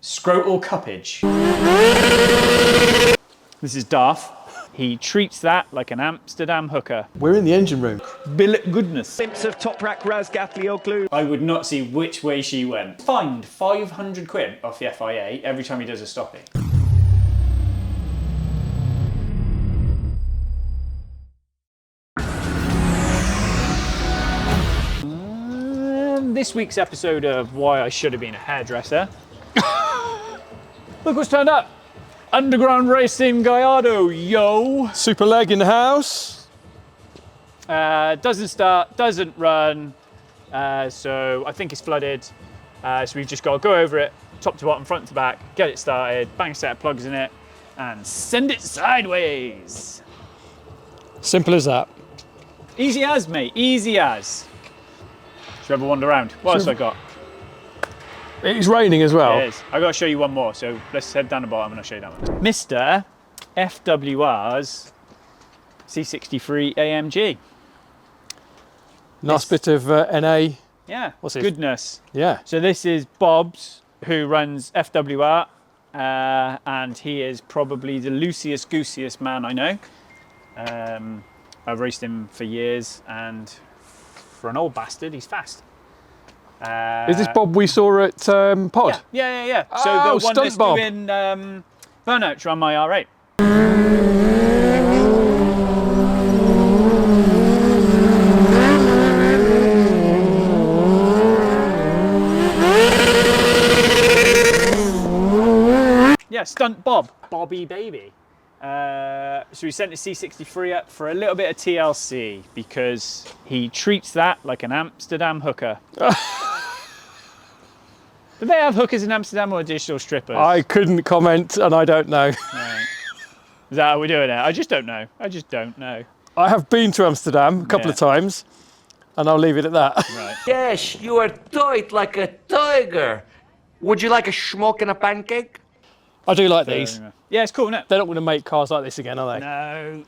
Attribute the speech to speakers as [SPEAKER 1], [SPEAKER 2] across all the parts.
[SPEAKER 1] Scrotal cuppage. This is Darth. He treats that like an Amsterdam hooker.
[SPEAKER 2] We're in the engine room.
[SPEAKER 1] Billet goodness.
[SPEAKER 3] Glimpse of Toprak Razgatlioglu.
[SPEAKER 1] I would not see which way she went. Fined 500 quid off the FIA every time he does a stopping. This week's episode of Why I Should Have Been a Hairdresser. Look what's turned up. Underground Racing Gallardo, yo.
[SPEAKER 2] Super leg in the house.
[SPEAKER 1] Doesn't start, doesn't run. So I think it's flooded. So we've just got to go over it, top to bottom, front to back, get it started, bang a set of plugs in it, and send it sideways.
[SPEAKER 2] Simple as that.
[SPEAKER 1] Easy as, mate, easy as. Should we have a wander around? What else have I got?
[SPEAKER 2] It's raining as well.
[SPEAKER 1] It is. I've got to show you one more, so let's head down the bottom and I'll show you that one. Mr. FWR's C63 AMG.
[SPEAKER 2] Nice bit of NA.
[SPEAKER 1] Yeah,
[SPEAKER 2] What's it?
[SPEAKER 1] goodness.
[SPEAKER 2] Yeah.
[SPEAKER 1] So this is Bob's, who runs FWR, and he is probably the loosiest, goosiest man I know. I've raced him for years, and for an old bastard, he's fast.
[SPEAKER 2] Is this Bob we saw at Pod?
[SPEAKER 1] Yeah. So
[SPEAKER 2] Oh,
[SPEAKER 1] the one
[SPEAKER 2] stunt
[SPEAKER 1] that's
[SPEAKER 2] Bob.
[SPEAKER 1] doing burnouts on my R8. Yeah, stunt Bob, Bobby baby. So we sent the C63 up for a little bit of TLC because he treats that like an Amsterdam hooker. Do they have hookers in Amsterdam or digital strippers?
[SPEAKER 2] I couldn't comment and I don't know.
[SPEAKER 1] Right. Is that how we're doing it? I just don't know. I just don't know.
[SPEAKER 2] I have been to Amsterdam a couple of times and I'll leave it at that.
[SPEAKER 1] Right.
[SPEAKER 4] Yes, you are tight like a tiger. Would you like a schmuck and a pancake?
[SPEAKER 2] I do like these.
[SPEAKER 1] Yeah, it's cool, isn't it?
[SPEAKER 2] They're not going to make cars like this again, are they?
[SPEAKER 1] No.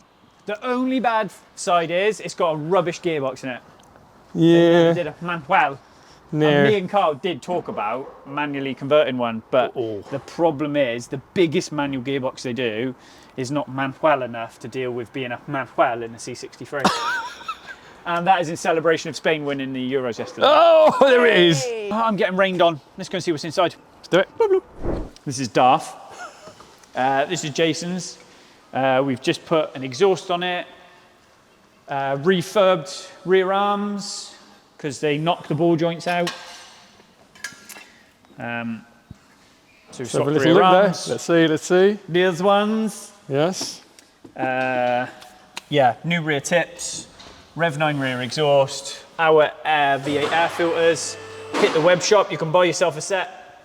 [SPEAKER 1] The only bad side is it's got a rubbish gearbox in it.
[SPEAKER 2] Yeah.
[SPEAKER 1] They did a manual.
[SPEAKER 2] No.
[SPEAKER 1] And me and Carl did talk about manually converting one, but the problem is the biggest manual gearbox they do is not manual enough to deal with being a manual in the C63. And that is in celebration of Spain winning the Euros yesterday.
[SPEAKER 2] Oh, there it is.
[SPEAKER 1] Oh, I'm getting rained on. Let's go and see what's inside.
[SPEAKER 2] Let's do it.
[SPEAKER 1] Bloop, bloop. This is Darth. This is Jason's. We've just put an exhaust on it, refurbed rear arms because they knocked the ball joints out. So we've
[SPEAKER 2] Have a
[SPEAKER 1] swapped
[SPEAKER 2] little
[SPEAKER 1] rear
[SPEAKER 2] look
[SPEAKER 1] arms.
[SPEAKER 2] there. Let's see.
[SPEAKER 1] These ones.
[SPEAKER 2] Yes.
[SPEAKER 1] Yeah, new rear tips, Rev 9 rear exhaust, our V8 air filters. Hit the web shop, you can buy yourself a set.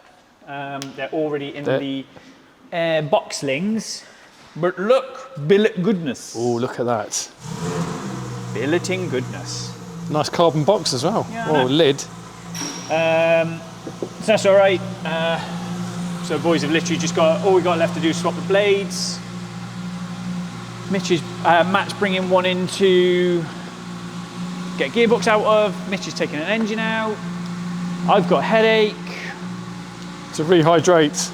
[SPEAKER 1] They're already in the box slings. But look, billet goodness.
[SPEAKER 2] Oh, look at that.
[SPEAKER 1] Billeting goodness.
[SPEAKER 2] Nice carbon box as well.
[SPEAKER 1] Yeah, I
[SPEAKER 2] Oh,
[SPEAKER 1] know.
[SPEAKER 2] lid.
[SPEAKER 1] So that's all right. So boys have literally just got, all we got left to do is swap the blades. Matt's bringing one in to get a gearbox out of. Mitch is taking an engine out. I've got a headache.
[SPEAKER 2] To rehydrate.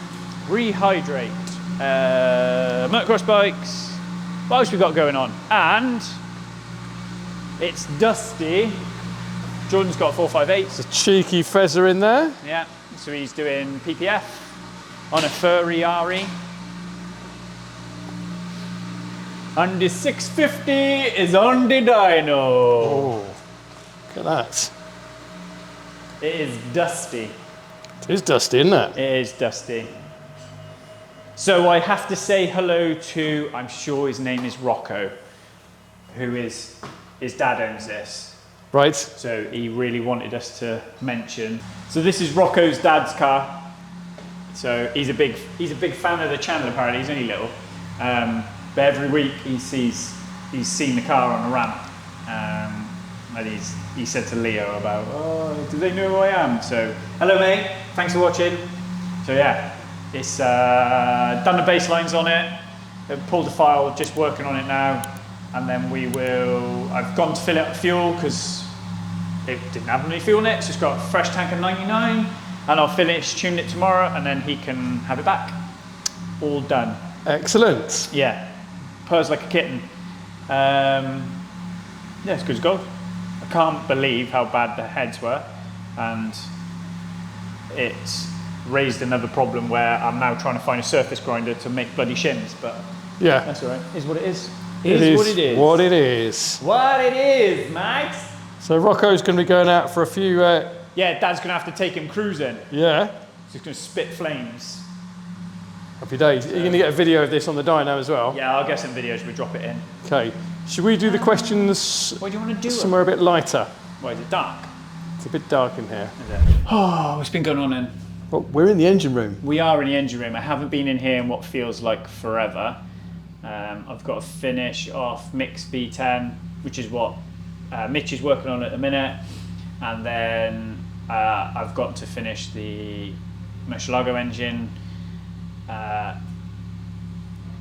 [SPEAKER 1] Rehydrate. Motocross bikes. What else we got going on? And it's dusty. Jordan's got a 458.
[SPEAKER 2] There's a cheeky Fezzer in there.
[SPEAKER 1] Yeah, so he's doing PPF on a Ferrari. And the 650 is on the dyno.
[SPEAKER 2] Oh, look at that.
[SPEAKER 1] It is dusty.
[SPEAKER 2] It is dusty, isn't it?
[SPEAKER 1] It is dusty. So I have to say hello to, I'm sure his name is Rocco, who is, his dad owns this.
[SPEAKER 2] Right.
[SPEAKER 1] So he really wanted us to mention. So this is Rocco's dad's car. So he's a big fan of the channel apparently, he's only little. But every week he's seen the car on a ramp. And he said to Leo about, oh, do they know who I am? So, hello mate, thanks for watching. So yeah, it's done the base lines on it, pulled the file, just working on it now. And then I've gone to fill it up with fuel because it didn't have any fuel in it, so it's got a fresh tank of 99. and I'll finish tuning it tomorrow, and then he can have it back. All done.
[SPEAKER 2] Excellent.
[SPEAKER 1] Yeah, purrs like a kitten. Yeah, it's good as gold. I can't believe how bad the heads were, and it's raised another problem where I'm now trying to find a surface grinder to make bloody shims, but
[SPEAKER 2] Yeah.
[SPEAKER 1] that's all right. Is what it is.
[SPEAKER 2] It is what it is.
[SPEAKER 1] What it is, mate.
[SPEAKER 2] So Rocco's going to be going out for a few.
[SPEAKER 1] Yeah, Dad's gonna have to take him cruising.
[SPEAKER 2] Yeah.
[SPEAKER 1] He's gonna spit flames.
[SPEAKER 2] Happy days. You're going to get a video of this on the dyno as well.
[SPEAKER 1] Yeah, I'll get some videos. We drop it in.
[SPEAKER 2] Okay. Should we do the questions
[SPEAKER 1] What do you want to do?
[SPEAKER 2] somewhere a bit lighter?
[SPEAKER 1] Why is it dark?
[SPEAKER 2] It's a bit dark in here.
[SPEAKER 1] Is it? Oh, what's been going on then?
[SPEAKER 2] Well, we're in the engine room.
[SPEAKER 1] We are in the engine room. I haven't been in here in what feels like forever. I've got to finish off Mix V10, which is what Mitch is working on at the minute, and then I've got to finish the Murcielago engine.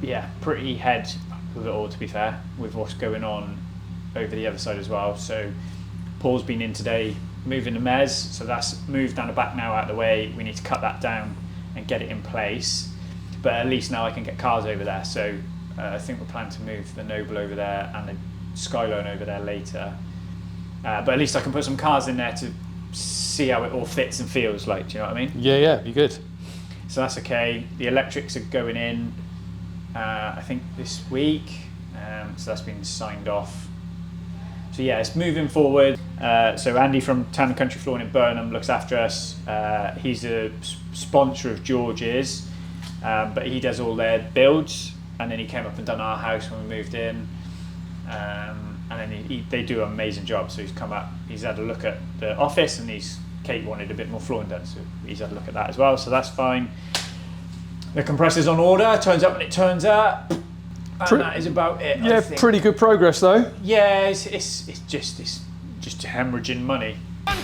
[SPEAKER 1] Yeah, pretty head with it all, to be fair, with what's going on over the other side as well. So Paul's been in today moving the mez, so that's moved down the back now out of the way. We need to cut that down and get it in place, but at least now I can get cars over there. So I think we're planning to move the Noble over there and the Skylone over there later, but at least I can put some cars in there to see how it all fits and feels like. Do you know what I mean?
[SPEAKER 2] Yeah, be good.
[SPEAKER 1] So that's okay. The electrics are going in, I think this week, so that's been signed off. So yeah, it's moving forward. So Andy from Town & Country Flooring in Burnham looks after us. He's a sponsor of George's, but he does all their builds, and then he came up and done our house when we moved in. And then they do an amazing job. So he's come up, he's had a look at the office, and Kate wanted a bit more flooring done, so he's had a look at that as well, so that's fine. The compressor's on order, turns up when it turns up, and that is about it.
[SPEAKER 2] Yeah, pretty good progress though.
[SPEAKER 1] Yeah, it's just hemorrhaging money.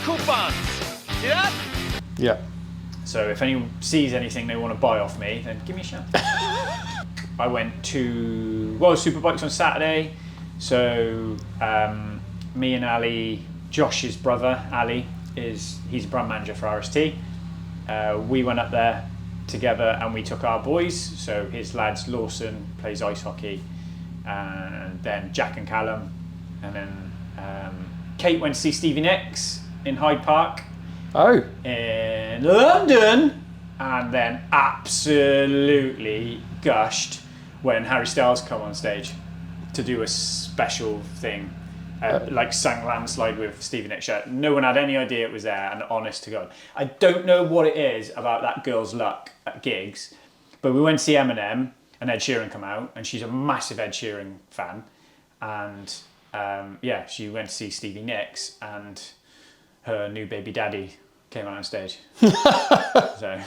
[SPEAKER 3] Coupons. See that?
[SPEAKER 2] Yeah.
[SPEAKER 1] So if anyone sees anything they want to buy off me, then give me a shout. I went to Superbikes on Saturday, so me and Ali, Josh's brother, Ali, he's a brand manager for RST. We went up there together and we took our boys, so his lads, Lawson plays ice hockey, and then Jack and Callum, and then Kate went to see Stevie Nicks in Hyde Park in London, and then absolutely gushed when Harry Styles come on stage to do a special thing. Like sang Landslide with Stevie Nicks shirt. No one had any idea it was there, and honest to God, I don't know what it is about that girl's luck at gigs, but we went to see Eminem and Ed Sheeran come out, and she's a massive Ed Sheeran fan, and yeah, she went to see Stevie Nicks, and her new baby daddy came out on stage. So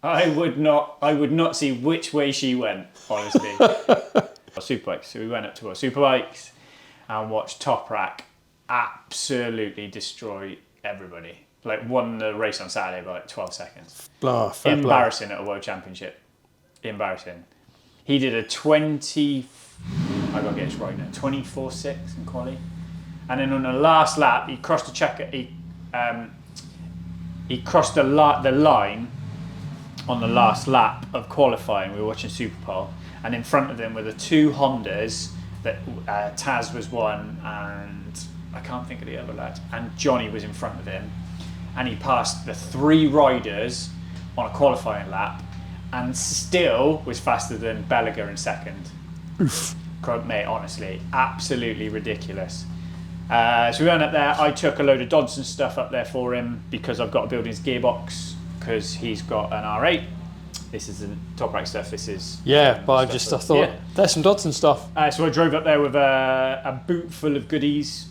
[SPEAKER 1] I would not see which way she went, honestly. Superbikes. So we went up to our Superbikes and watched Top Rack absolutely destroy everybody. Like, won the race on Saturday by like 12 seconds. Embarrassing at a World Championship. Embarrassing. He did a 24.6 in quali. And then on the last lap, he crossed the checker. He crossed the line on the last lap of qualifying. We were watching Superpole, and in front of them were the two Hondas that Taz was one, and I can't think of the other lad, and Johnny was in front of him, and he passed the three riders on a qualifying lap and still was faster than Belliger in second.
[SPEAKER 2] Oof.
[SPEAKER 1] Mate, honestly, absolutely ridiculous. So we went up there. I took a load of Dodson stuff up there for him because I've got to build his gearbox, because he's got an R8. This isn't Top Rack stuff, this is...
[SPEAKER 2] Yeah, but I thought, there's some Dodson stuff.
[SPEAKER 1] So I drove up there with a boot full of goodies,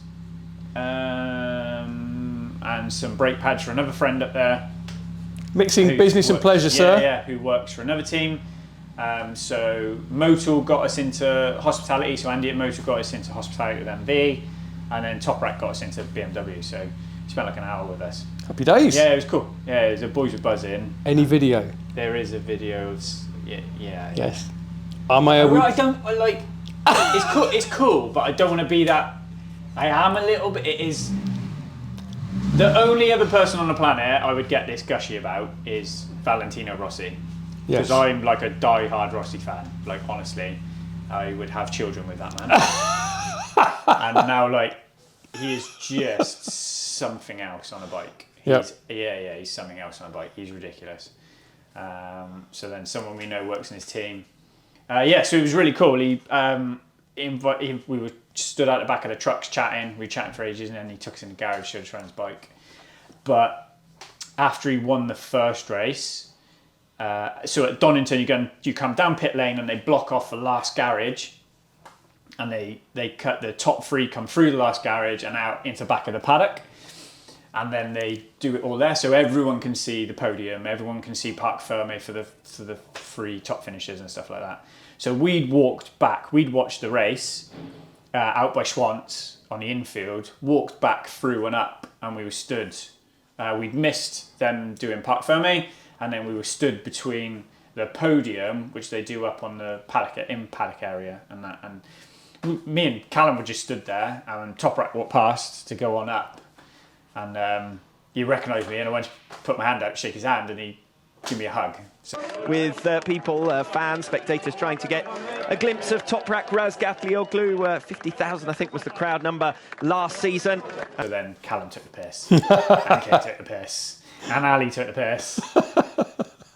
[SPEAKER 1] and some brake pads for another friend up there.
[SPEAKER 2] Mixing business and pleasure, sir.
[SPEAKER 1] Yeah, who works for another team. So MoTeC got us into hospitality, so Andy at MoTeC got us into hospitality with MV, and then Top Rack got us into BMW, so he spent like an hour with us.
[SPEAKER 2] Happy days.
[SPEAKER 1] Yeah, it was cool. Yeah, the boys were buzzing.
[SPEAKER 2] Any video?
[SPEAKER 1] There is a video of... Yeah.
[SPEAKER 2] Yes.
[SPEAKER 1] I don't like... It's cool, but I don't want to be that... I am a little bit... It is... The only other person on the planet I would get this gushy about is Valentino Rossi. Because
[SPEAKER 2] Yes.
[SPEAKER 1] I'm like a die-hard Rossi fan. Like, honestly, I would have children with that man. And now, like, he is just something else on a bike. He's something else on a bike. He's ridiculous. So then someone we know works in his team. So it was really cool. We were stood out the back of the trucks chatting. We were chatting for ages, and then he took us in the garage, showed us around his bike. But after he won the first race, so at Donington, you come down pit lane and they block off the last garage, and they cut the top three, come through the last garage and out into the back of the paddock, and then they do it all there, so everyone can see the podium, everyone can see Parc Fermé for the three top finishers and stuff like that. So we'd walked back, we'd watched the race out by Schwantz on the infield, walked back through and up, and we were stood. We'd missed them doing Parc Fermé, and then we were stood between the podium, which they do up on the paddock area, and that. And me and Callum were just stood there, and Toprak walked past to go on up, and he recognised me, and I went to put my hand out, shake his hand, and he gave me a hug. So,
[SPEAKER 5] with people, fans, spectators trying to get a glimpse of Toprak Razgatlioglu. 50,000, I think, was the crowd number last season.
[SPEAKER 1] So then Callum took the piss, and Kate took the piss, and Ali took the piss.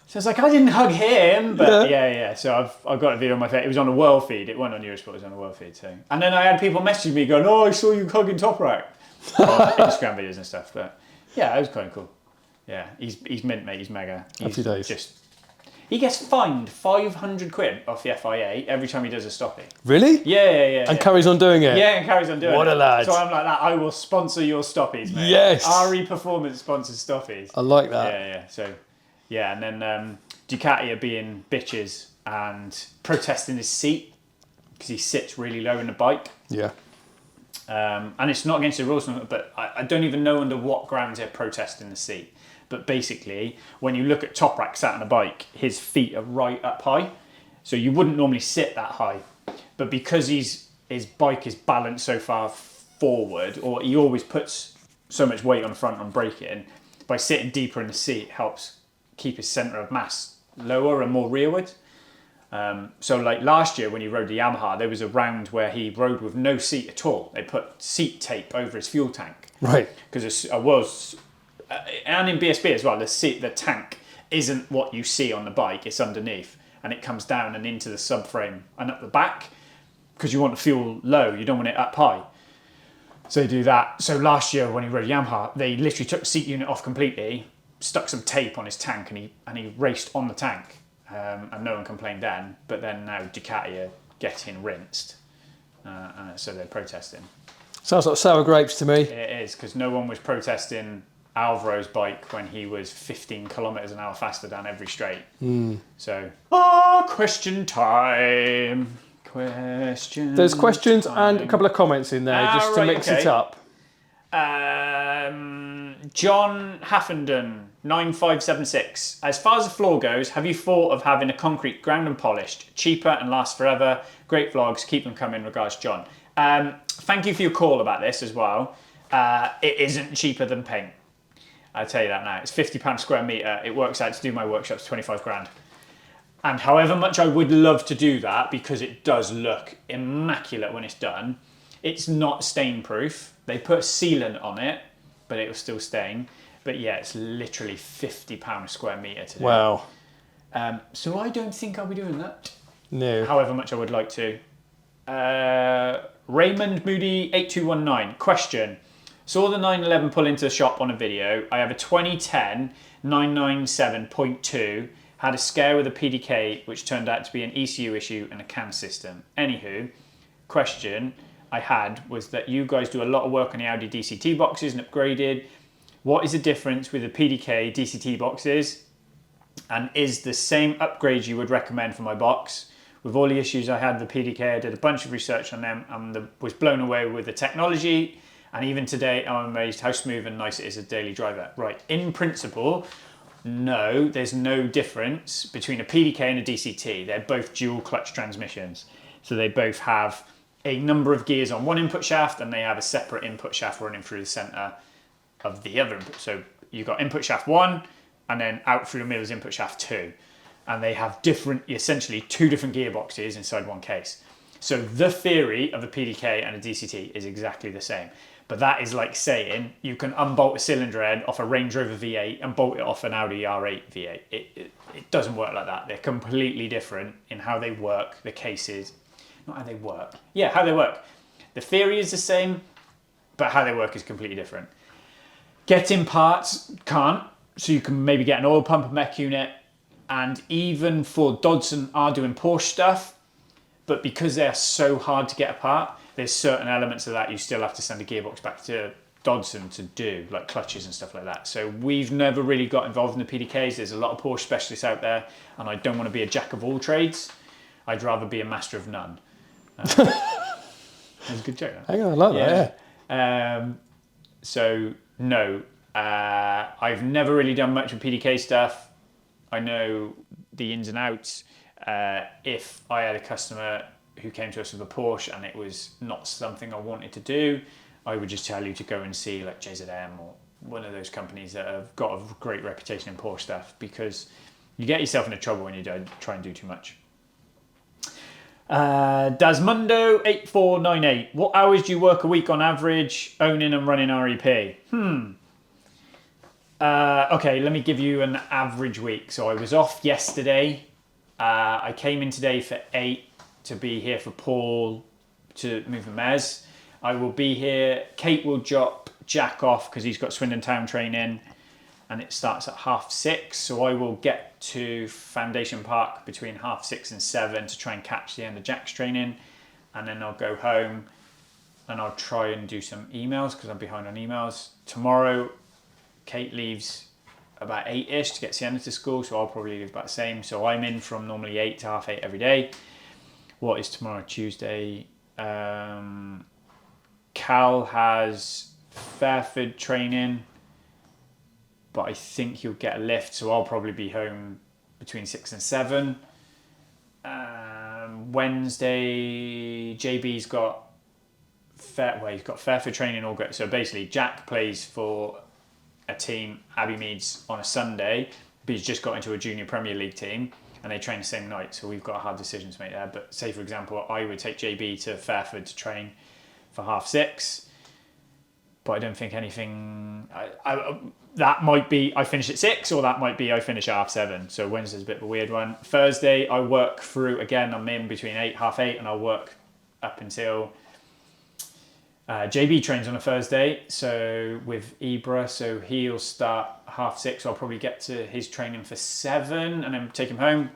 [SPEAKER 1] So it's like, I didn't hug him, but yeah. So I've got a video on my face. It was on a world feed. It wasn't on Eurosport, it was on a world feed too. And then I had people message me going, "Oh, I saw you hugging Toprak." On Instagram videos and stuff. But yeah, it was kind of cool. Yeah, he's mint, mate. He's mega.
[SPEAKER 2] Happy days.
[SPEAKER 1] He gets fined 500 quid off the FIA every time he does a stoppie.
[SPEAKER 2] Really?
[SPEAKER 1] Yeah.
[SPEAKER 2] And carries on doing it?
[SPEAKER 1] Yeah, and carries on doing it.
[SPEAKER 2] What a lad.
[SPEAKER 1] So I'm like that, I will sponsor your stoppies, mate.
[SPEAKER 2] Yes.
[SPEAKER 1] RE Performance sponsors stoppies.
[SPEAKER 2] I like that.
[SPEAKER 1] Yeah. So, yeah, and then Ducati are being bitches and protesting his seat because he sits really low in the bike.
[SPEAKER 2] Yeah.
[SPEAKER 1] And it's not against the rules, but I don't even know under what grounds they're protesting the seat. But basically, when you look at Toprak sat on a bike, his feet are right up high. So you wouldn't normally sit that high. But because his bike is balanced so far forward, or he always puts so much weight on the front on braking, by sitting deeper in the seat helps keep his centre of mass lower and more rearward. So like last year when he rode the Yamaha, there was a round where he rode with no seat at all. They put seat tape over his fuel tank.
[SPEAKER 2] Right.
[SPEAKER 1] Because and in BSB as well, the tank isn't what you see on the bike, it's underneath, and it comes down and into the subframe and up the back, because you want the fuel low, you don't want it up high. So they do that. So last year when he rode Yamaha, they literally took the seat unit off completely, stuck some tape on his tank, and he raced on the tank, and no one complained then. But then now Ducati are getting rinsed, so they're protesting. Sounds like
[SPEAKER 2] sour grapes to me.
[SPEAKER 1] It is, because no one was protesting Alvaro's bike when he was 15 kilometres an hour faster down every straight. So, question time.
[SPEAKER 2] There's questions and a couple of comments in there just to mix it up.
[SPEAKER 1] John Haffenden, 9576. As far as the floor goes, have you thought of having a concrete ground and polished, cheaper and lasts forever? Great vlogs, keep them coming. Regards, John. Thank you for your call about this as well. It isn't cheaper than paint. I'll tell you that now. It's £50 square metre. It works out to do my workshops 25 grand. And however much I would love to do that, because it does look immaculate when it's done, it's not stain proof. They put sealant on it, but it will still stain. But yeah, it's literally £50 square metre to do.
[SPEAKER 2] Wow.
[SPEAKER 1] So I don't think I'll be doing that.
[SPEAKER 2] No.
[SPEAKER 1] However much I would like to. Raymond Moody 8219. Question. Saw the 911 pull into the shop on a video. I have a 2010 997.2. Had a scare with a PDK, which turned out to be an ECU issue and a CAN system. Anywho, question I had was that you guys do a lot of work on the Audi DCT boxes and upgraded. What is the difference with the PDK DCT boxes? And is the same upgrade you would recommend for my box? With all the issues I had with the PDK, I did a bunch of research on them and was blown away with the technology. And even today, I'm amazed how smooth and nice it is as a daily driver. Right, in principle, no, there's no difference between a PDK and a DCT. They're both dual clutch transmissions. So they both have a number of gears on one input shaft, and they have a separate input shaft running through the center. of the other input. So you've got input shaft 1, and then out through the middle is input shaft 2. And they have essentially 2 different gearboxes inside one case. So the theory of a PDK and a DCT is exactly the same. But that is like saying you can unbolt a cylinder head off a Range Rover V8 and bolt it off an Audi R8 V8. It doesn't work like that. They're completely different in how they work, the cases. Not how they work. Yeah, how they work. The theory is the same, but how they work is completely different. Getting parts can't. So you can maybe get an oil pump, a mech unit, and even for Dodson are doing Porsche stuff, but because they're so hard to get apart, there's certain elements of that you still have to send a gearbox back to Dodson to do, like clutches and stuff like that. So we've never really got involved in the PDKs. There's a lot of Porsche specialists out there, and I don't want to be a jack of all trades. I'd rather be a master of none. That was a good joke.
[SPEAKER 2] Hang on, I like that, yeah.
[SPEAKER 1] So, no, I've never really done much with PDK stuff. I know the ins and outs. If I had a customer who came to us with a Porsche and it was not something I wanted to do, I would just tell you to go and see like JZM or one of those companies that have got a great reputation in Porsche stuff, because you get yourself into trouble when you don't try and do too much. Dasmundo 8498. What hours do you work a week on average owning and running REP? Okay, let me give you an average week. So I was off yesterday. I came in today for 8 to be here for Paul to move the Mez. I will be here. Kate will drop Jack off because he's got Swindon Town training and it starts at 6:30. So I will get to Foundation Park between 6:30 and 7 to try and catch the end of Jack's training. And then I'll go home and I'll try and do some emails because I'm behind on emails. Tomorrow, Kate leaves about 8-ish to get Sienna to school, so I'll probably leave about the same. So I'm in from normally 8 to 8:30 every day. What is tomorrow? Tuesday. Cal has Fairford training, but I think he'll get a lift, so I'll probably be home between 6 and 7. Wednesday, JB's got he's got Fairford training all good. So basically, Jack plays for a team, Abbey Meads, on a Sunday, but he's just got into a junior Premier League team and they train the same night, so we've got a hard decision to make there. But say, for example, I would take JB to Fairford to train for 6:30, but I don't think anything... that might be I finish at 6, or that might be I finish at 7:30. So Wednesday's a bit of a weird one. Thursday, I work through, again, I'm in between 8, 8:30, and I'll work up until... JB trains on a Thursday, so with Ibra, so he'll start 6:30, so I'll probably get to his training for 7 and then take him home.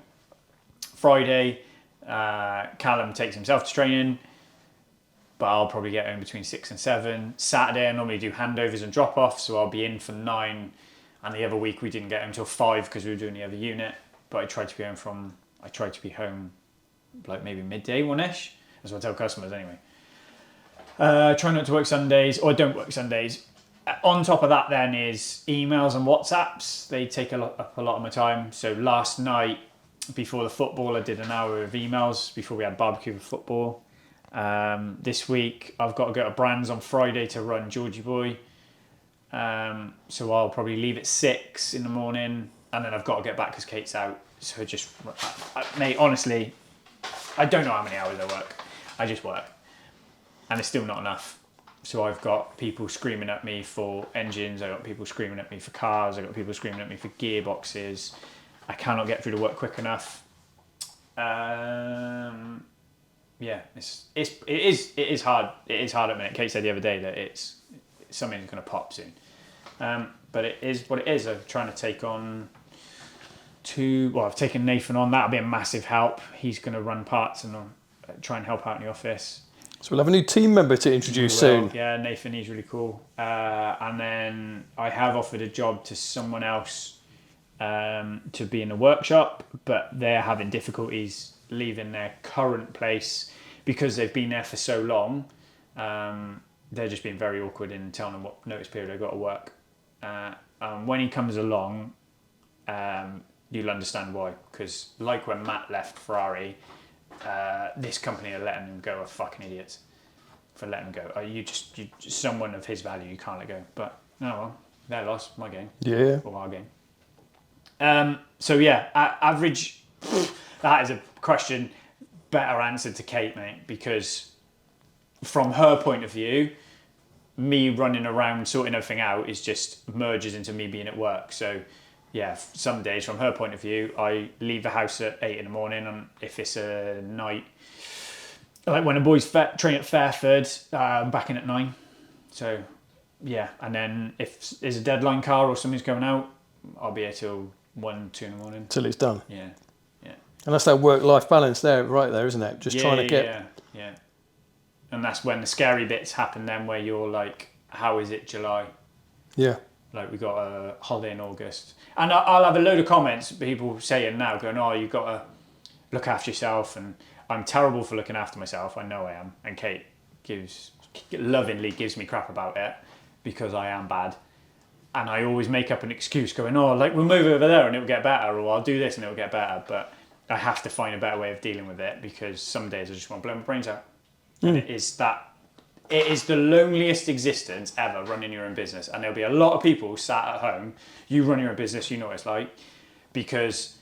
[SPEAKER 1] Friday, Callum takes himself to training, but I'll probably get home between 6 and 7. Saturday, I normally do handovers and drop-offs, so I'll be in for 9, and the other week we didn't get home until 5 because we were doing the other unit, but I tried to be home like maybe midday, 1-ish. That's what I tell customers anyway. Try not to work Sundays, or I don't work Sundays. On top of that then is emails and WhatsApps. They take up a lot of my time. So last night, before the football, I did an hour of emails before we had barbecue for football. This week, I've got to go to Brands on Friday to run Georgie Boy. So I'll probably leave at 6 in the morning, and then I've got to get back because Kate's out. So mate, honestly, I don't know how many hours I work. I just work. And it's still not enough. So I've got people screaming at me for engines, I've got people screaming at me for cars, I've got people screaming at me for gearboxes. I cannot get through the work quick enough. Yeah, it is hard. It is hard at the minute. Kate said the other day that it's something that's going to pop soon. But it is what it is. I'm trying to take on I've taken Nathan on. That'll be a massive help. He's going to run parts and try and help out in the office.
[SPEAKER 2] So we'll have a new team member to introduce soon.
[SPEAKER 1] Yeah, Nathan, he's really cool. And then I have offered a job to someone else to be in the workshop, but they're having difficulties leaving their current place because they've been there for so long. They're just being very awkward in telling them what notice period they've got to work. When he comes along, you'll understand why. Because like when Matt left Ferrari, this company are letting him go are fucking idiots for letting him go. You just someone of his value you can't let go. But well, they lost my game.
[SPEAKER 2] Yeah.
[SPEAKER 1] Or our game. So yeah, average. That is a question better answered to Kate, mate, because from her point of view, me running around sorting everything out is just merges into me being at work. So yeah, some days from her point of view, I leave the house at 8 in the morning, and if it's a night, like when the boys train at Fairford, I'm back in at 9. So yeah, and then if there's a deadline car or something's going out, I'll be here till 1, 2 in the morning.
[SPEAKER 2] Till it's done.
[SPEAKER 1] Yeah.
[SPEAKER 2] And that's that work-life balance there, right there, isn't it? Just trying to get...
[SPEAKER 1] Yeah. And that's when the scary bits happen then, where you're like, how is it July?
[SPEAKER 2] Yeah.
[SPEAKER 1] Like, we got a holiday in August. And I'll have a load of comments, people saying now, going, oh, you've got to look after yourself. And I'm terrible for looking after myself. I know I am. And Kate lovingly gives me crap about it because I am bad. And I always make up an excuse going, oh, like, we'll move over there and it'll get better, or I'll do this and it'll get better. But I have to find a better way of dealing with it, because some days I just want to blow my brains out. And it is the loneliest existence ever, running your own business. And there'll be a lot of people sat at home. You run your own business, you know what it's like, because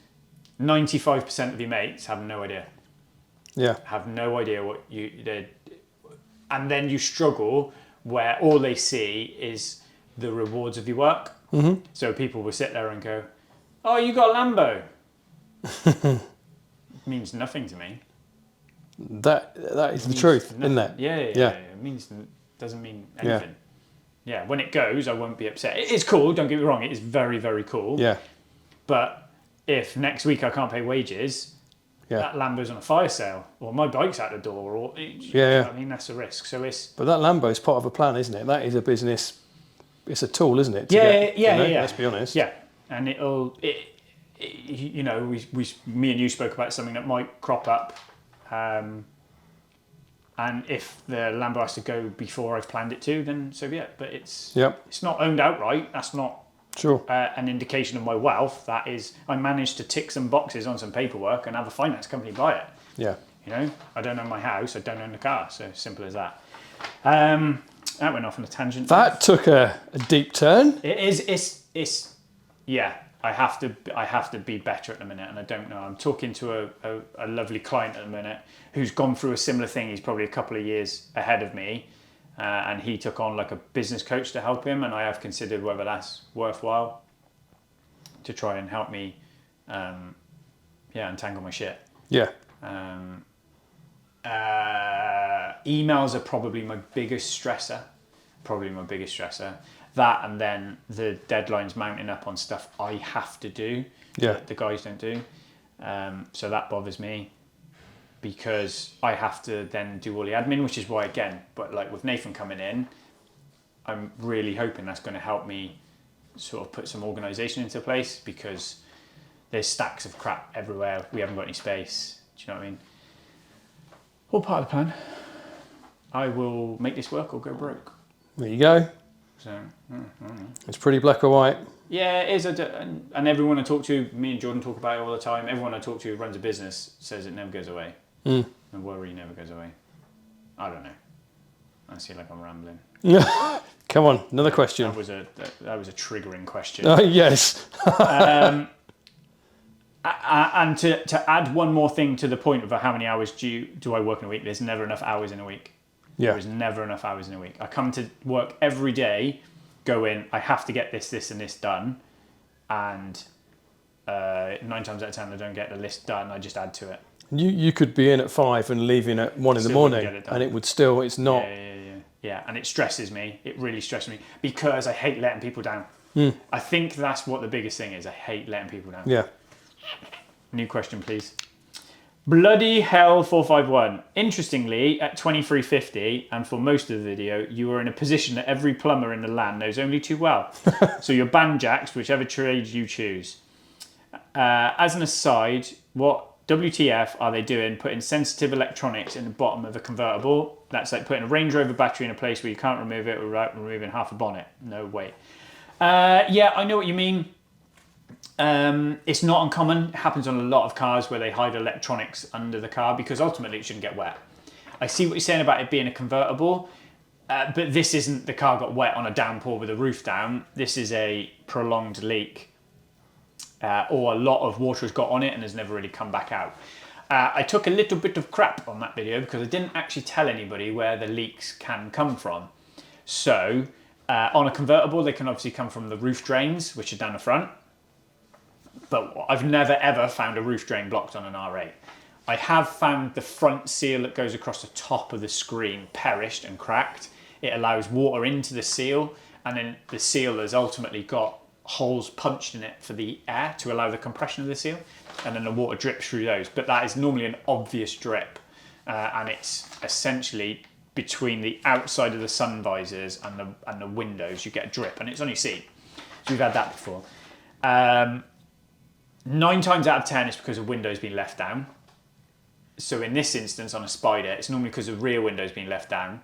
[SPEAKER 1] 95% of your mates have no idea.
[SPEAKER 2] Yeah.
[SPEAKER 1] Have no idea what you did. And then you struggle where all they see is the rewards of your work. Mm-hmm. So people will sit there and go, oh, you got a Lambo. Means nothing to me.
[SPEAKER 2] That is the truth,
[SPEAKER 1] nothing.
[SPEAKER 2] Isn't it?
[SPEAKER 1] Yeah. It doesn't mean anything. Yeah, when it goes, I won't be upset. It is cool, don't get me wrong, it is very, very cool.
[SPEAKER 2] Yeah.
[SPEAKER 1] But if next week I can't pay wages, that Lambo's on a fire sale, or my bike's out the door, or I mean, that's a risk. So it's... But
[SPEAKER 2] that Lambo is part of a plan, isn't it? That is a business, it's a tool, isn't it?
[SPEAKER 1] Yeah.
[SPEAKER 2] Let's be honest.
[SPEAKER 1] Yeah, and you know, me and you spoke about something that might crop up, and if the Lambo has to go before I've planned it to, then so be it. But it's not owned outright. That's not an indication of my wealth. That is, I managed to tick some boxes on some paperwork and have a finance company buy it. Yeah. You know, I don't own my house. I don't own the car. So simple as that. That went off on a tangent.
[SPEAKER 2] That took a deep turn.
[SPEAKER 1] It is. It's. Yeah. I have to be better at the minute, and I don't know. I'm talking to a lovely client at the minute who's gone through a similar thing. He's probably a couple of years ahead of me, and he took on like a business coach to help him, and I have considered whether that's worthwhile to try and help me, untangle my shit. Yeah. Emails are probably my biggest stressor. That, and then the deadlines mounting up on stuff I have to do that the guys don't do. So that bothers me, because I have to then do all the admin, which is why, again, but like with Nathan coming in, I'm really hoping that's going to help me sort of put some organisation into place, because there's stacks of crap everywhere. We haven't got any space. Do you know what I mean? All part of the plan. I will make this work or go broke.
[SPEAKER 2] There you go.
[SPEAKER 1] So,
[SPEAKER 2] it's pretty black or white.
[SPEAKER 1] Yeah, it is. And everyone I talk to, me and Jordan talk about it all the time. Everyone I talk to who runs a business says it never goes away. And worry never goes away. I don't know. I see like I'm rambling.
[SPEAKER 2] Come on, another question.
[SPEAKER 1] That was a triggering question.
[SPEAKER 2] Yes.
[SPEAKER 1] And to add one more thing to the point of how many hours do I work in a week, there's never enough hours in a week. Yeah. There is never enough hours in a week. I come to work every day going, I have to get this and this done. And 9 times out of 10, I don't get the list done. I just add to it.
[SPEAKER 2] You could be in at 5 and leaving at 1 in the morning, and it would still, it's not.
[SPEAKER 1] Yeah, and it stresses me. It really stresses me, because I hate letting people down. I think that's what the biggest thing is. I hate letting people down. Yeah. New question, please. Bloody hell 451. Interestingly, at 2350, and for most of the video, you were in a position that every plumber in the land knows only too well. So your banjacks, whichever trade you choose. As an aside, what WTF are they doing putting sensitive electronics in the bottom of a convertible? That's like putting a Range Rover battery in a place where you can't remove it without removing half a bonnet. No way. Yeah, I know what you mean. It's not uncommon. It happens on a lot of cars where they hide electronics under the car, because ultimately it shouldn't get wet. I see what you're saying about it being a convertible. But this isn't the car got wet on a downpour with the roof down. This is a prolonged leak, or a lot of water has got on it and has never really come back out. I took a little bit of crap on that video because I didn't actually tell anybody where the leaks can come from. So on a convertible, they can obviously come from the roof drains, which are down the front. But I've never ever found a roof drain blocked on an R8. I have found the front seal that goes across the top of the screen perished and cracked. It allows water into the seal, and then the seal has ultimately got holes punched in it for the air to allow the compression of the seal, and then the water drips through those. But that is normally an obvious drip, and it's essentially between the outside of the sun visors and the windows. You get a drip, and it's on your seat. So we've had that before. 9 times out of 10, it's because the window's been left down. So in this instance, on a Spider, it's normally because the rear window's been left down.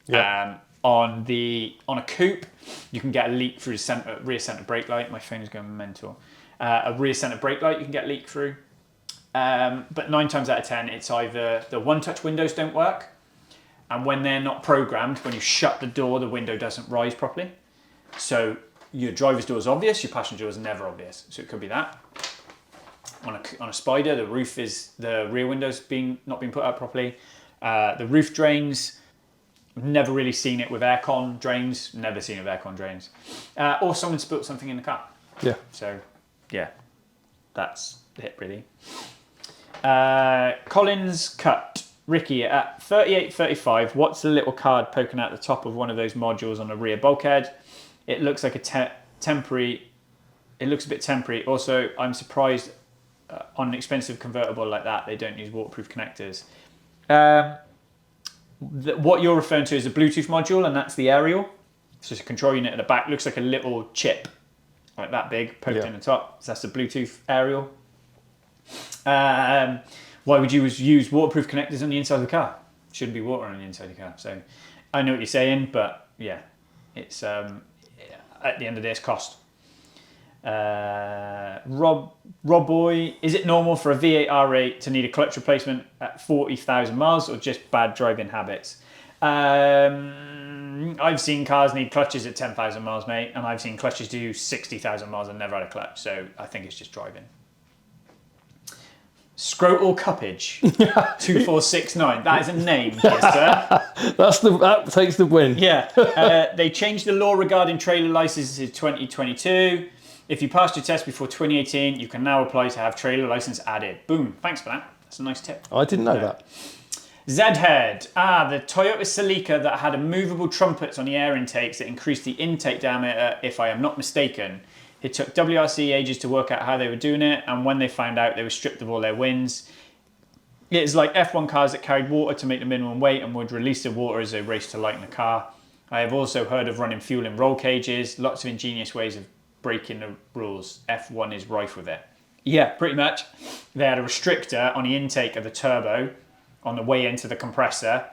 [SPEAKER 1] Yep. On a coupe, you can get a leak through the rear centre brake light. My phone is going mental. A rear centre brake light you can get leak through. But 9 times out of 10, it's either the one-touch windows don't work, and when they're not programmed, when you shut the door, the window doesn't rise properly. So your driver's door is obvious, your passenger door is never obvious. So it could be that. On a Spider, the rear window's not been put up properly. The roof drains, never really seen it with aircon drains. Never seen it with aircon drains. Or someone spilt something in the car.
[SPEAKER 2] Yeah.
[SPEAKER 1] So, yeah, that's it really. Collins cut. Ricky, at 38.35, what's the little card poking out the top of one of those modules on the rear bulkhead? It looks like a temporary. It looks a bit temporary. Also, I'm surprised on an expensive convertible like that, they don't use waterproof connectors. What you're referring to is a Bluetooth module, and that's the aerial. So it's a control unit at the back. Looks like a little chip, like that big, poked in the top. So that's the Bluetooth aerial. Why would you use waterproof connectors on the inside of the car? Shouldn't be water on the inside of the car. So I know what you're saying, but yeah, it's at the end of the day, it's cost. Rob Boy, is it normal for a V8 R8 to need a clutch replacement at 40,000 miles, or just bad driving habits? I've seen cars need clutches at 10,000 miles, mate, and I've seen clutches do 60,000 miles and never had a clutch, so I think it's just driving. Scrotal Cuppage 2469. That is a name, yes, sir.
[SPEAKER 2] That takes the win.
[SPEAKER 1] Yeah. They changed the law regarding trailer licenses in 2022. If you passed your test before 2018, you can now apply to have trailer license added. Boom. Thanks for that. That's a nice tip.
[SPEAKER 2] I didn't know that.
[SPEAKER 1] Zhead. The Toyota Celica that had movable trumpets on the air intakes that increased the intake diameter, if I am not mistaken. It took WRC ages to work out how they were doing it, and when they found out, they were stripped of all their wins. It's like F1 cars that carried water to make the minimum weight and would release the water as they raced to lighten the car. I have also heard of running fuel in roll cages, lots of ingenious ways of breaking the rules. F1 is rife with it. Yeah, pretty much. They had a restrictor on the intake of the turbo on the way into the compressor,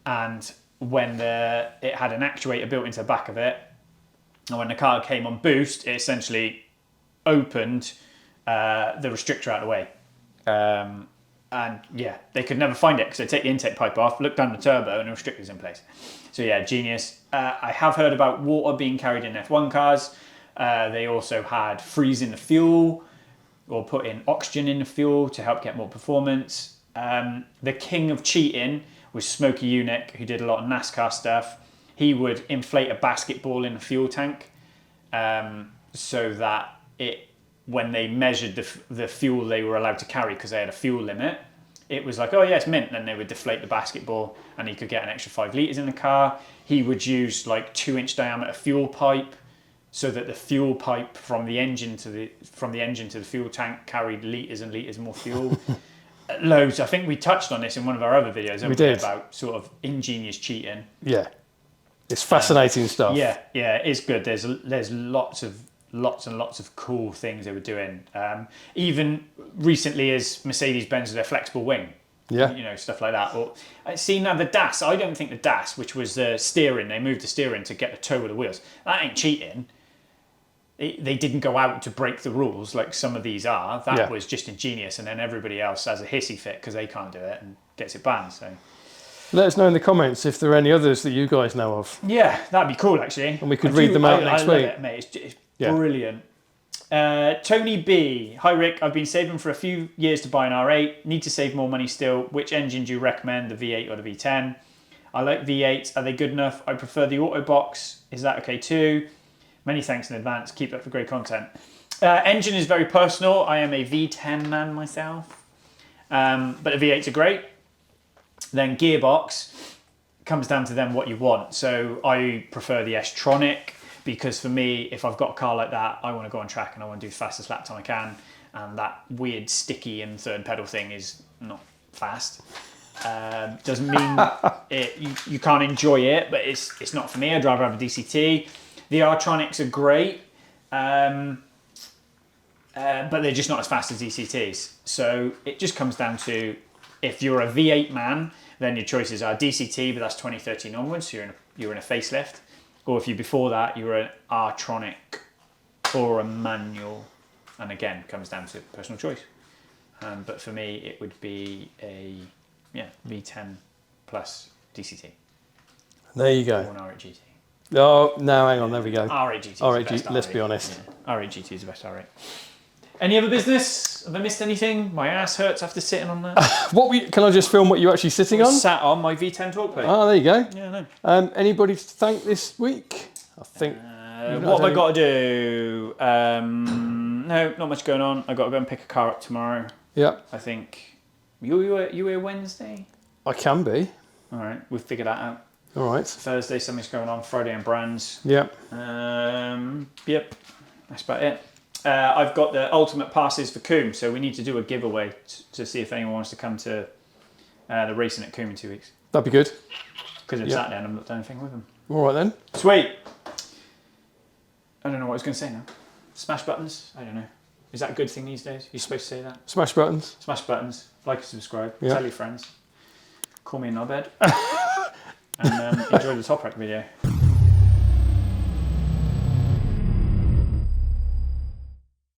[SPEAKER 1] and when it had an actuator built into the back of it, and when the car came on boost, it essentially opened the restrictor out of the way. And yeah, they could never find it because they take the intake pipe off, look down the turbo, and the restrictor's in place. So yeah, genius. I have heard about water being carried in F1 cars. They also had freezing the fuel or putting oxygen in the fuel to help get more performance. The king of cheating was Smokey Unick, who did a lot of NASCAR stuff. He would inflate a basketball in a fuel tank so that when they measured the fuel they were allowed to carry, because they had a fuel limit, it was like, oh yeah, it's mint. And then they would deflate the basketball and he could get an extra 5 litres in the car. He would use like 2-inch diameter fuel pipe so that the fuel pipe from the engine to the fuel tank carried litres and litres more fuel. Loads. I think we touched on this in one of our other videos.
[SPEAKER 2] We did.
[SPEAKER 1] About sort of ingenious cheating.
[SPEAKER 2] Yeah. It's fascinating stuff.
[SPEAKER 1] Yeah, it's good. There's lots and lots of cool things they were doing. Even recently, as Mercedes-Benz with their flexible wing. Yeah. Stuff like that. Or see now the DAS. I don't think the DAS, which was the steering, they moved the steering to get the toe of the wheels. That ain't cheating. They didn't go out to break the rules like some of these are. That was just ingenious, and then everybody else has a hissy fit because they can't do it and gets it banned. So.
[SPEAKER 2] Let us know in the comments if there are any others that you guys know of.
[SPEAKER 1] Yeah, that'd be cool actually.
[SPEAKER 2] And we could read them out next
[SPEAKER 1] I love
[SPEAKER 2] week.
[SPEAKER 1] it, mate. It's brilliant. Tony B. Hi Rick, I've been saving for a few years to buy an R8. Need to save more money still. Which engine do you recommend, the V8 or the V10? I like V8s. Are they good enough? I prefer the auto box. Is that okay too? Many thanks in advance. Keep up the great content. Engine is very personal. I am a V10 man myself. But the V8s are great. Then gearbox comes down to then what you want. So I prefer the S-Tronic because for me, if I've got a car like that, I want to go on track and I want to do the fastest lap time I can. And that weird sticky and third pedal thing is not fast. Doesn't mean you can't enjoy it, but it's not for me. I'd rather have a DCT. The R-Tronics are great, but they're just not as fast as DCTs. So it just comes down to, if you're a V8 man, then your choices are DCT, but that's 2013 onwards, so you're in a facelift. Or if you're before that, you're an R-Tronic or a manual. And again, comes down to personal choice. But for me, it would be a V10 plus DCT.
[SPEAKER 2] There you go.
[SPEAKER 1] Or an R8 GT.
[SPEAKER 2] Oh, no, hang on, there we go.
[SPEAKER 1] R8 GT.
[SPEAKER 2] R8 GT, let's be honest.
[SPEAKER 1] Yeah. R8 GT is the best R8. Any other business? Have I missed anything? My ass hurts after sitting on that.
[SPEAKER 2] Can I just film what you're actually sitting on?
[SPEAKER 1] Sat on my V10 talk plate.
[SPEAKER 2] Oh, there you go.
[SPEAKER 1] Yeah, no.
[SPEAKER 2] Anybody to thank this week? I think.
[SPEAKER 1] What have I got to do? No, not much going on. I got to go and pick a car up tomorrow.
[SPEAKER 2] Yeah.
[SPEAKER 1] I think. You here Wednesday?
[SPEAKER 2] I can be.
[SPEAKER 1] All right, we'll figure that out.
[SPEAKER 2] All right.
[SPEAKER 1] Thursday, something's going on. Friday and brands.
[SPEAKER 2] Yep.
[SPEAKER 1] Yep. That's about it. I've got the ultimate passes for Coombe, so we need to do a giveaway to see if anyone wants to come to the racing at Coombe in 2 weeks.
[SPEAKER 2] That'd be good.
[SPEAKER 1] Because it's Saturday and I've not done anything with them.
[SPEAKER 2] All right then.
[SPEAKER 1] Sweet. I don't know what I was going to say now. Smash buttons? I don't know. Is that a good thing these days? You're supposed to say that?
[SPEAKER 2] Smash buttons.
[SPEAKER 1] Smash buttons. Like and subscribe.
[SPEAKER 2] Yeah.
[SPEAKER 1] Tell your friends. Call me a knobhead. And enjoy the Top Rack video.